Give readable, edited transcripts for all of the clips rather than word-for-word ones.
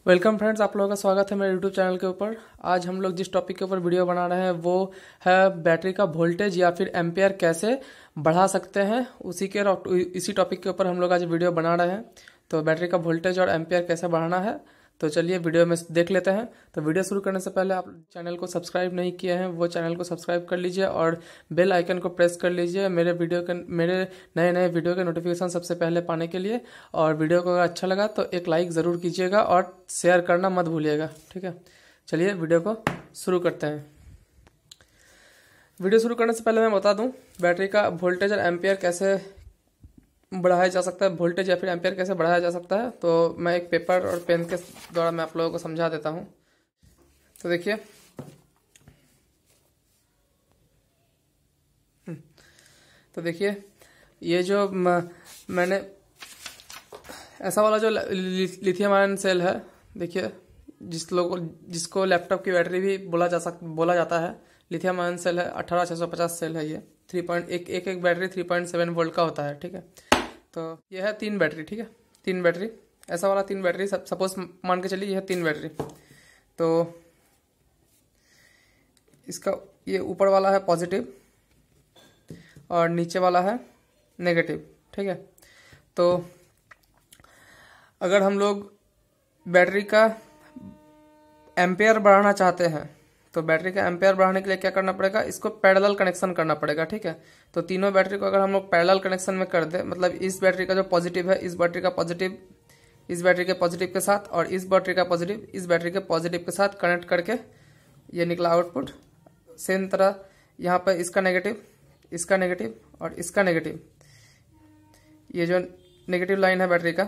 Welcome friends, आप लोगों का स्वागत है मेरे यूट्यूब चैनल के ऊपर। आज हम लोग जिस टॉपिक के ऊपर वीडियो बना रहे हैं वो है बैटरी का वोल्टेज या फिर एम्पियर कैसे बढ़ा सकते हैं। इसी टॉपिक के ऊपर हम लोग आज वीडियो बना रहे हैं। तो बैटरी का वोल्टेज और एम्पियर कैसे बढ़ाना है, तो चलिए वीडियो में देख लेते हैं। तो वीडियो शुरू करने से पहले आप चैनल को सब्सक्राइब नहीं किए हैं वो चैनल को सब्सक्राइब कर लीजिए और बेल आइकन को प्रेस कर लीजिए मेरे नए नए वीडियो के नोटिफिकेशन सबसे पहले पाने के लिए। और वीडियो को अगर अच्छा लगा तो एक लाइक ज़रूर कीजिएगा और शेयर करना मत भूलिएगा, ठीक है। चलिए वीडियो को शुरू करते हैं। वीडियो शुरू करने से पहले मैं बता दूं बैटरी का वोल्टेज और एम्पियर कैसे बढ़ाया जा सकता है, वोल्टेज या फिर एम्पियर कैसे बढ़ाया जा सकता है। तो मैं एक पेपर और पेन के द्वारा मैं आप लोगों को समझा देता हूं। तो देखिए, ये जो मैंने ऐसा वाला जो लिथियम आयन सेल है, देखिए जिसको लैपटॉप की बैटरी भी बोला जाता है, लिथियम आयन सेल है। 18650 सेल है। ये 3.1 एक बैटरी 3.7 वोल्ट का होता है, ठीक है। तो यह है 3 बैटरी, ठीक है। 3 बैटरी, ऐसा वाला 3 बैटरी सपोज मान के चलिए, यह 3 बैटरी। तो इसका ये ऊपर वाला है पॉजिटिव और नीचे वाला है नेगेटिव, ठीक है। तो अगर हम लोग बैटरी का एम्पियर बढ़ाना चाहते हैं तो बैटरी का एम्पियर बढ़ाने के लिए क्या करना पड़ेगा, इसको पैरेलल कनेक्शन करना पड़ेगा, ठीक है। तो तीनों बैटरी को अगर हम लोग पैरेलल कनेक्शन में कर दे, मतलब इस बैटरी का जो पॉजिटिव है इस बैटरी का पॉजिटिव इस बैटरी के पॉजिटिव के साथ और इस बैटरी का पॉजिटिव इस बैटरी के पॉजिटिव के साथ कनेक्ट करके ये निकला आउटपुट। सेम तरह यहाँ पर इसका नेगेटिव और इसका नेगेटिव, ये जो नेगेटिव लाइन है बैटरी का,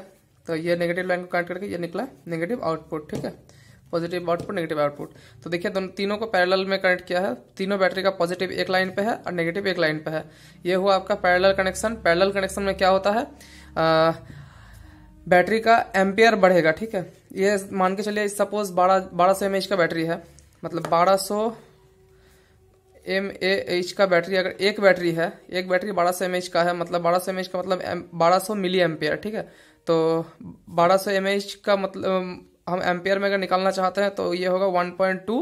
तो ये नेगेटिव लाइन को कनेक्ट करके ये निकला नेगेटिव आउटपुट, ठीक है। Positive output negative output. तो देखिए तीनों को पैरेलल में कनेक्ट किया है। तीनों बैटरी का पॉजिटिव एक लाइन पे है और नेगेटिव एक लाइन पे है। ये हुआ आपका पैरेलल कनेक्शन। पैरेलल कनेक्शन में क्या होता है, बैटरी का एम्पियर बढ़ेगा, ठीक है। ये मान के चलिए सपोज 1200 mAh का बैटरी है, मतलब 1200 mAh का बैटरी। अगर एक बैटरी 1200 mAh का है, मतलब 1200 mAh का मतलब 1200 मिली एम्पियर, ठीक है। तो 1200 mAh का मतलब हम एम्पियर में अगर निकालना चाहते हैं तो ये होगा 1.2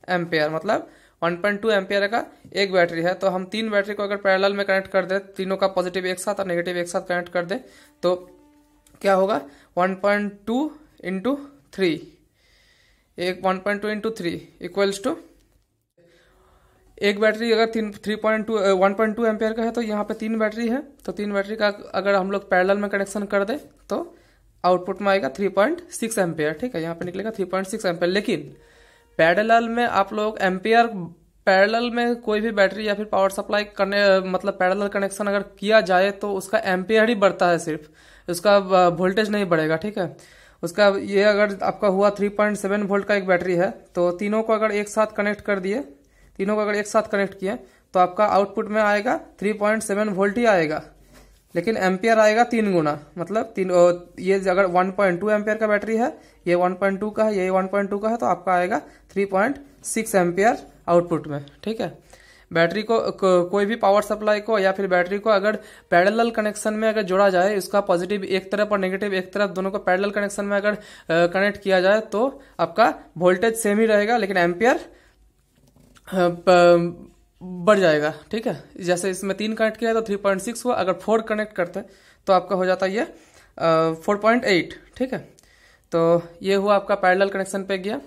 एम्पियर, मतलब 1.2 एम्पियर का एक बैटरी है। तो हम 3 बैटरी को अगर पैरेलल में कनेक्ट कर दे, तीनों का पॉजिटिव एक साथ और नेगेटिव एक साथ कनेक्ट कर दे, तो क्या होगा 1.2 इंटू 3, 1.2 इंटू 3 इक्वल्स टू, एक बैटरी अगर 1.2 एम्पियर का है तो यहाँ पे 3 बैटरी है। तो 3 बैटरी का अगर हम लोग पैरेलल में कनेक्शन कर दे तो आउटपुट में आएगा 3.6 एम्पियर, ठीक है। यहाँ पे निकलेगा 3.6 एम्पियर। लेकिन पैरेलल में आप लोग एम्पियर, पैरेलल में कोई भी बैटरी या फिर पावर सप्लाई करने, मतलब पैरेलल कनेक्शन अगर किया जाए तो उसका एम्पियर ही बढ़ता है, सिर्फ उसका वोल्टेज नहीं बढ़ेगा, ठीक है। उसका ये अगर आपका हुआ 3.7 वोल्ट का एक बैटरी है, तो तीनों को अगर एक साथ कनेक्ट किए तो आपका आउटपुट में आएगा 3.7 वोल्ट ही आएगा, लेकिन एम्पियर आएगा 3 गुना, मतलब ये अगर 1.2 एम्पियर का बैटरी है, ये 1.2 का है, ये 1.2 का है, तो आपका आएगा 3.6 एम्पियर आउटपुट में, ठीक है। बैटरी को कोई भी पावर सप्लाई को या फिर बैटरी को अगर पैरेलल कनेक्शन में अगर जोड़ा जाए, उसका पॉजिटिव एक तरफ और नेगेटिव एक तरफ, दोनों को पैरेलल कनेक्शन में अगर कनेक्ट किया जाए तो आपका वोल्टेज सेम ही रहेगा, लेकिन एम्पियर बढ़ जाएगा, ठीक है। जैसे इसमें 3 कनेक्ट किया तो 3.6 हुआ, अगर 4 कनेक्ट करते तो आपका हो जाता ये 4.8, ठीक है। तो ये हुआ आपका पैरेलल कनेक्शन पे गया।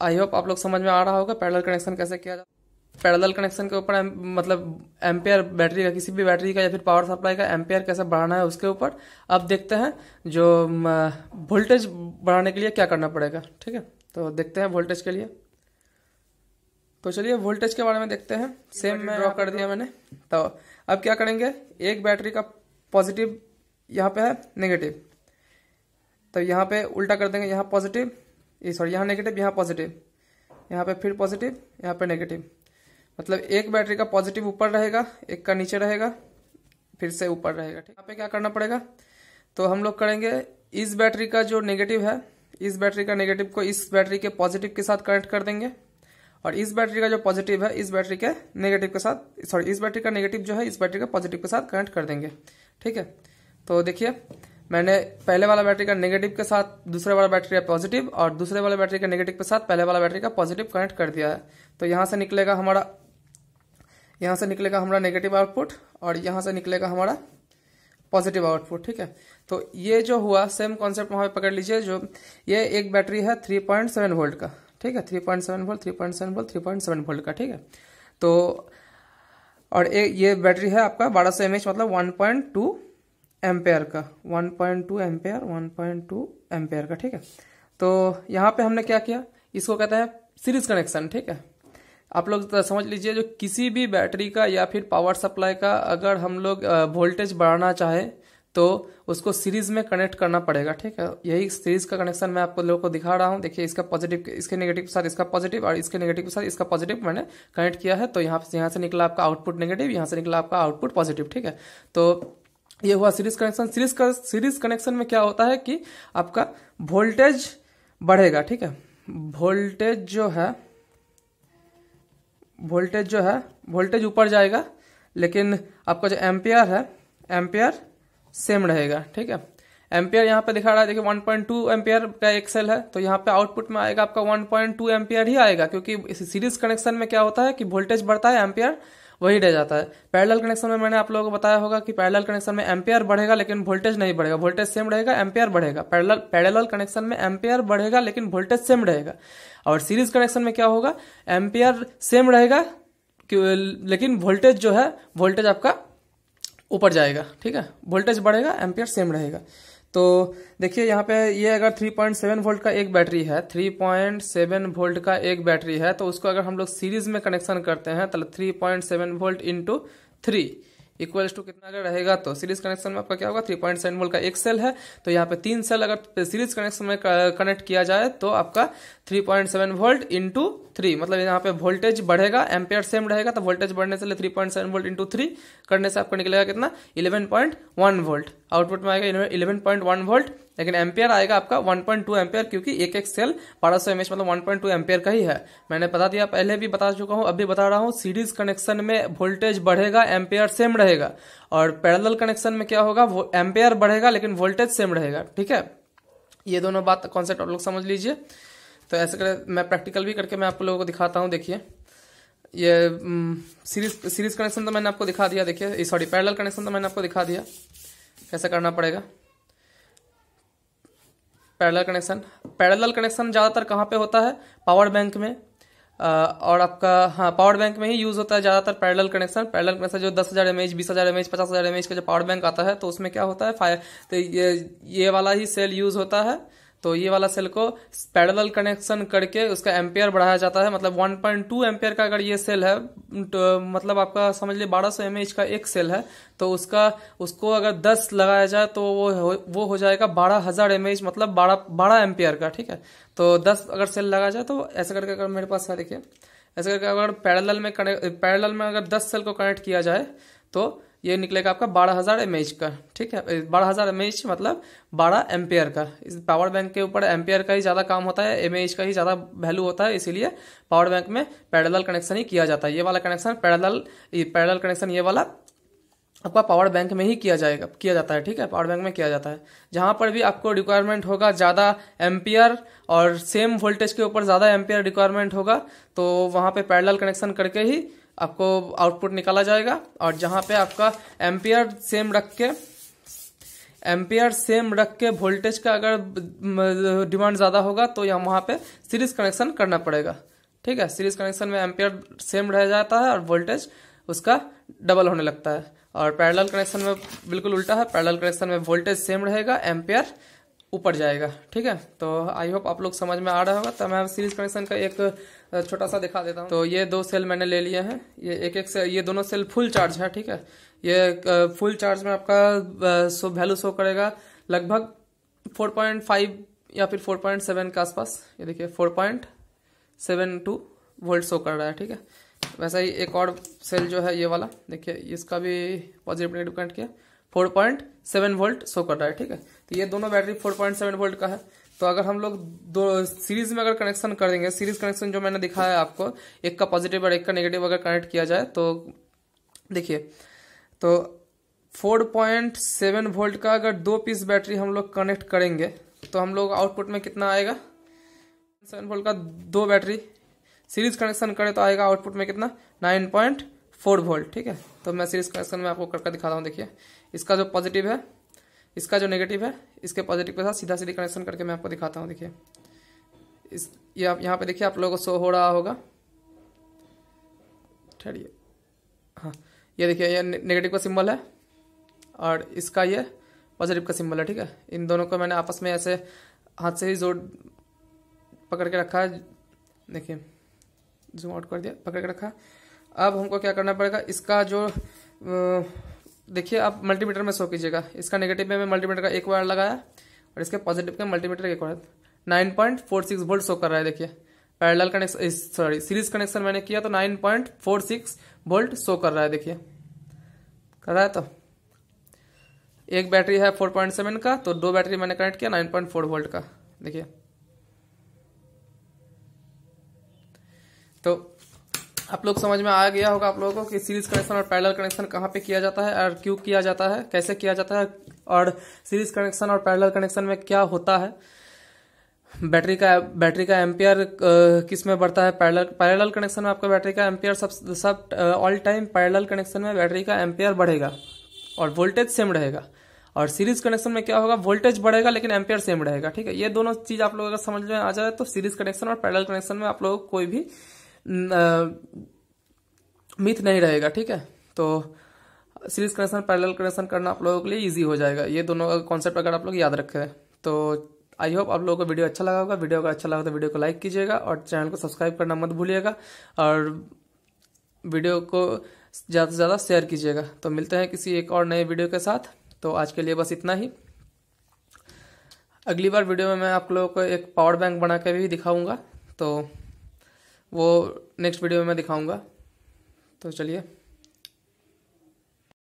आई होप आप लोग समझ में आ रहा होगा पैरेलल कनेक्शन कैसे किया जाता है। पैरेलल कनेक्शन के ऊपर मतलब एम्पियर बैटरी का, किसी भी बैटरी का या फिर पावर सप्लाई का एम्पियर कैसे बढ़ाना है उसके ऊपर अब देखते हैं जो वोल्टेज बढ़ाने के लिए क्या करना पड़ेगा, ठीक है। तो देखते हैं वोल्टेज के लिए। तो चलिए वोल्टेज के बारे में देखते हैं। सेम मैं ड्रॉ कर दिया मैंने। तो अब क्या करेंगे, एक बैटरी का पॉजिटिव यहाँ पे है, नेगेटिव, तो यहाँ पे उल्टा कर देंगे, यहाँ पॉजिटिव, यहाँ नेगेटिव, यहाँ पॉजिटिव, यहाँ पे फिर पॉजिटिव, यहाँ पे नेगेटिव। मतलब एक बैटरी का पॉजिटिव ऊपर रहेगा, एक का नीचे रहेगा, फिर से ऊपर रहेगा, ठीक। यहाँ पे क्या करना पड़ेगा, तो हम लोग करेंगे इस बैटरी का जो नेगेटिव है, इस बैटरी का नेगेटिव को इस बैटरी के पॉजिटिव के साथ कनेक्ट कर देंगे, और इस बैटरी का जो पॉजिटिव है इस बैटरी के नेगेटिव के साथ, इस बैटरी का नेगेटिव जो है इस बैटरी का पॉजिटिव के साथ कनेक्ट कर देंगे, ठीक है। तो देखिए मैंने पहले वाला बैटरी का नेगेटिव के साथ दूसरे वाला बैटरी का पॉजिटिव और दूसरे वाले बैटरी का नेगेटिव के साथ पहले वाला बैटरी का पॉजिटिव कनेक्ट कर दिया है। तो यहाँ से निकलेगा हमारा नेगेटिव आउटपुट और यहाँ से निकलेगा हमारा पॉजिटिव आउटपुट। ठीक है, तो ये जो हुआ सेम कॉन्सेप्ट वहां पे पकड़ लीजिए। जो ये एक बैटरी है 3.7 वोल्ट का, ठीक है, 3.7 वोल्ट 3.7 वोल्ट 3.7 वोल्ट का। ठीक है, तो और ये बैटरी है आपका 1200 mAh मतलब 1.2 एम्पेयर का, 1.2 एम्पेयर का। ठीक है, तो यहाँ पे हमने क्या किया, इसको कहते हैं सीरीज कनेक्शन। ठीक है, आप लोग तो समझ लीजिए, जो किसी भी बैटरी का या फिर पावर सप्लाई का अगर हम लोग वोल्टेज बढ़ाना चाहे तो उसको सीरीज में कनेक्ट करना पड़ेगा। ठीक है, यही सीरीज का कनेक्शन मैं आपको लोगों को दिखा रहा हूँ। देखिए, इसका पॉजिटिव इसके नेगेटिव के साथ इसका पॉजिटिव और इसके नेगेटिव के साथ इसका पॉजिटिव मैंने कनेक्ट किया है। तो यहाँ से निकला आपका आउटपुट नेगेटिव, यहाँ से निकला आपका आउटपुट पॉजिटिव। ठीक है, तो ये हुआ सीरीज कनेक्शन। सीरीज कनेक्शन में क्या होता है कि आपका वोल्टेज बढ़ेगा। ठीक है, वोल्टेज ऊपर जाएगा, लेकिन आपका जो एम्पियर सेम रहेगा। ठीक है, एम्पियर यहाँ पे दिखा रहा है, देखिए 1.2 एम्पियर का एक सेल है, तो यहाँ पे आउटपुट में आएगा आपका 1.2 एम्पियर ही आएगा, क्योंकि इस सीरीज कनेक्शन में क्या होता है कि वोल्टेज बढ़ता है, एम्पियर वही रह जाता है। पैरेलल कनेक्शन में मैंने आप लोगों को बताया होगा कि पैरेलल कनेक्शन में एम्पियर बढ़ेगा लेकिन वोल्टेज नहीं बढ़ेगा, वोल्टेज सेम रहेगा, एम्पियर बढ़ेगा। पैरेलल कनेक्शन में एम्पियर बढ़ेगा लेकिन वोल्टेज सेम रहेगा। और सीरीज कनेक्शन में क्या होगा, एम्पियर सेम रहेगा लेकिन वोल्टेज आपका ऊपर जाएगा। ठीक है, वोल्टेज बढ़ेगा, एम्पियर सेम रहेगा। तो देखिए यहाँ पे ये अगर 3.7 वोल्ट का एक बैटरी है, 3.7 वोल्ट का एक बैटरी है, तो उसको अगर हम लोग सीरीज में कनेक्शन करते हैं तो 3.7 वोल्ट इंटू 3 इक्वल्स टू कितना अगर रहेगा, तो सीरीज कनेक्शन में आपका क्या होगा, 3.7 वोल्ट का एक सेल है, तो यहाँ पे 3 सेल अगर सीरीज कनेक्शन में कनेक्ट किया जाए तो आपका 3.7 वोल्ट इंटू 3, मतलब यहाँ पे वोल्टेज बढ़ेगा, एम्पियर सेम रहेगा, तो वोल्टेज बढ़ने से 3.7 वोल्ट इंटू 3 करने से आपको निकलेगा कितना, 11.1 वोल्ट। आउटपुट में आएगा 11.1 वोल्ट, लेकिन एम्पियर आएगा आपका 1.2 एम्पियर, क्योंकि एक सेल 1200 mAh मतलब 1.2 एम्पियर का ही है। मैंने बता दिया, पहले भी बता चुका हूं, अभी बता रहा हूं, सीरीज कनेक्शन में वोल्टेज बढ़ेगा, एम्पियर सेम रहेगा, और पैरेलल कनेक्शन में क्या होगा, वो एम्पियर बढ़ेगा लेकिन वोल्टेज सेम रहेगा। ठीक है, ये दोनों बात कॉन्सेप्ट आप लोग समझ लीजिए। तो ऐसे कर मैं प्रैक्टिकल भी करके मैं आप लोगों को दिखाता हूँ। देखिए, ये सीरीज कनेक्शन तो मैंने आपको दिखा दिया, देखिए सॉरी पैरेलल कनेक्शन तो मैंने आपको दिखा दिया कैसे करना पड़ेगा। पैरेलल कनेक्शन ज्यादातर कहाँ पे होता है, पावर बैंक में, और आपका पावर बैंक में ही यूज होता है ज्यादातर पैरेलल कनेक्शन। जो 10,000 mAh 20,000 mAh 50,000 mAh का जो पावर बैंक आता है, तो उसमें क्या होता है, तो ये वाला ही सेल यूज होता है। तो ये वाला सेल को पैरेलल कनेक्शन करके उसका एम्पियर बढ़ाया जाता है, मतलब 1.2 एम्पियर का अगर ये सेल है, तो मतलब आपका समझ लीजिए 1200 mAh का एक सेल है, तो उसको अगर 10 लगाया जाए तो वो हो जाएगा 12,000 mAh मतलब 12 एम्पियर का। ठीक है, तो 10 अगर सेल लगाया जाए तो ऐसे करके, अगर मेरे पास है देखिए, ऐसे करके अगर पैरेलल में अगर 10 सेल को कनेक्ट किया जाए तो ये निकलेगा आपका 12,000 mAh का। ठीक है, 12,000 mAh मतलब 12 एम्पियर का। इस पावर बैंक के ऊपर एम्पियर का ही ज्यादा काम होता है, mAh का ही ज्यादा वैल्यू होता है, इसीलिए पावर बैंक में पैरेलल कनेक्शन ही किया जाता है। ये वाला कनेक्शन पैरेलल कनेक्शन ये वाला आपका पावर बैंक में ही किया जाता है। ठीक है, पावर बैंक में किया जाता है। जहां पर भी आपको रिक्वायरमेंट होगा ज्यादा एम्पियर और सेम वोल्टेज के ऊपर ज्यादा एम्पियर रिक्वायरमेंट होगा, तो वहां पे पैरेलल कनेक्शन करके ही आपको आउटपुट निकाला जाएगा। और जहां पे आपका एम्पियर सेम रख के वोल्टेज का अगर डिमांड ज्यादा होगा तो यहाँ वहां पे सीरीज कनेक्शन करना पड़ेगा। ठीक है, सीरीज कनेक्शन में एम्पियर सेम रह जाता है और वोल्टेज उसका डबल होने लगता है। और पैरेलल कनेक्शन में बिल्कुल उल्टा है, पैरेलल कनेक्शन में वोल्टेज सेम रहेगा, एम्पियर ऊपर जाएगा। ठीक है, तो आई होप आप लोग समझ में आ रहा होगा। तो मैं सीरीज कनेक्शन का एक छोटा सा दिखा देता हूँ। तो ये 2 सेल मैंने ले लिए हैं, ये एक से ये दोनों सेल फुल चार्ज है। ठीक है, ये फुल चार्ज में आपका वैल्यू शो करेगा लगभग 4.5 या फिर 4.7 के आसपास। ये देखिए 4.72 वोल्ट शो कर रहा है। ठीक है, वैसा ही एक और सेल जो है ये वाला, देखिए इसका भी पॉजिटिव नेगेटिव कनेक्ट किया, 4.7 वोल्ट शो कर रहा है। ठीक है, तो ये दोनों बैटरी 4.7 वोल्ट का है। तो अगर हम लोग दो सीरीज में अगर कनेक्शन कर देंगे, सीरीज कनेक्शन जो मैंने दिखाया है आपको, एक का पॉजिटिव और एक का नेगेटिव अगर कनेक्ट किया जाए, तो देखिए तो 4.7 वोल्ट का अगर 2 पीस बैटरी हम लोग कनेक्ट करेंगे तो हम लोग आउटपुट में कितना आएगा। 7 वोल्ट का 2 बैटरी सीरीज कनेक्शन करें तो आएगा आउटपुट में कितना 9.4 वोल्ट। ठीक है, तो मैं सीरीज कनेक्शन में आपको करके दिखाता हूँ। देखिए इसका जो पॉजिटिव है, इसका जो नेगेटिव है, इसके पॉजिटिव के साथ सीधा सीधी कनेक्शन करके मैं आपको दिखाता हूँ। देखिए इस ये आप यहाँ पे देखिए आप लोगों को शो हो रहा होगा, ठहरिए, हाँ ये देखिए ये नेगेटिव का सिंबल है और इसका ये पॉजिटिव का सिंबल है। ठीक है, इन दोनों को मैंने आपस में ऐसे हाथ से ही जोड़ पकड़ के रखा है। देखिए जूम आउट कर दिया, पकड़ के रखा। अब हमको क्या करना पड़ेगा, इसका जो देखिए आप मल्टीमीटर में शो कीजिएगा। इसका नेगेटिव में मल्टीमीटर का एक वायर लगाया और इसके पॉजिटिव का मल्टीमीटर एक वायर 9.46 वोल्ट शो कर रहा है। देखिए parallel connection sorry series connection मैंने किया तो 9.46 वोल्ट शो कर रहा है। देखिए कर रहा है, तो एक बैटरी है 4.7 का, तो 2 बैटरी मैंने कनेक्ट किया 9.4 वोल्ट का। देखिए तो आप लोग समझ में आ गया होगा आप लोगों को कि सीरीज कनेक्शन और पैरेलल कनेक्शन कहाँ पे किया जाता है और क्यों किया जाता है, कैसे किया जाता है, और सीरीज कनेक्शन और पैरेलल कनेक्शन में क्या होता है। बैटरी का एम्पियर किस में बढ़ता है। पैरेलल कनेक्शन में आपका बैटरी का एम्पियर सब ऑल टाइम पैरेलल कनेक्शन में बैटरी का एम्पियर बढ़ेगा और वोल्टेज सेम रहेगा। और सीरीज कनेक्शन में क्या होगा, वोल्टेज बढ़ेगा लेकिन एम्पियर सेम रहेगा। ठीक है, ये दोनों चीज आप लोग अगर समझ में आ जाए तो सीरीज कनेक्शन और पैरेलल कनेक्शन में आप लोगों को कोई भी मिथ नहीं रहेगा। ठीक है, तो सीरीज कनेक्शन पैरेलल कनेक्शन करना आप लोगों के लिए इजी हो जाएगा। ये दोनों कॉन्सेप्ट अगर आप लोग याद रखें तो आई होप आप लोगों को वीडियो अच्छा लगा होगा। वीडियो अगर अच्छा लगा तो वीडियो को लाइक कीजिएगा और चैनल को सब्सक्राइब करना मत भूलिएगा और वीडियो को ज़्यादा से ज़्यादा शेयर कीजिएगा। तो मिलते हैं किसी एक और नए वीडियो के साथ। तो आज के लिए बस इतना ही। अगली बार वीडियो में मैं आप लोगों को एक पावर बैंक बना के भी दिखाऊंगा, तो वो नेक्स्ट वीडियो में मैं दिखाऊंगा। तो चलिए।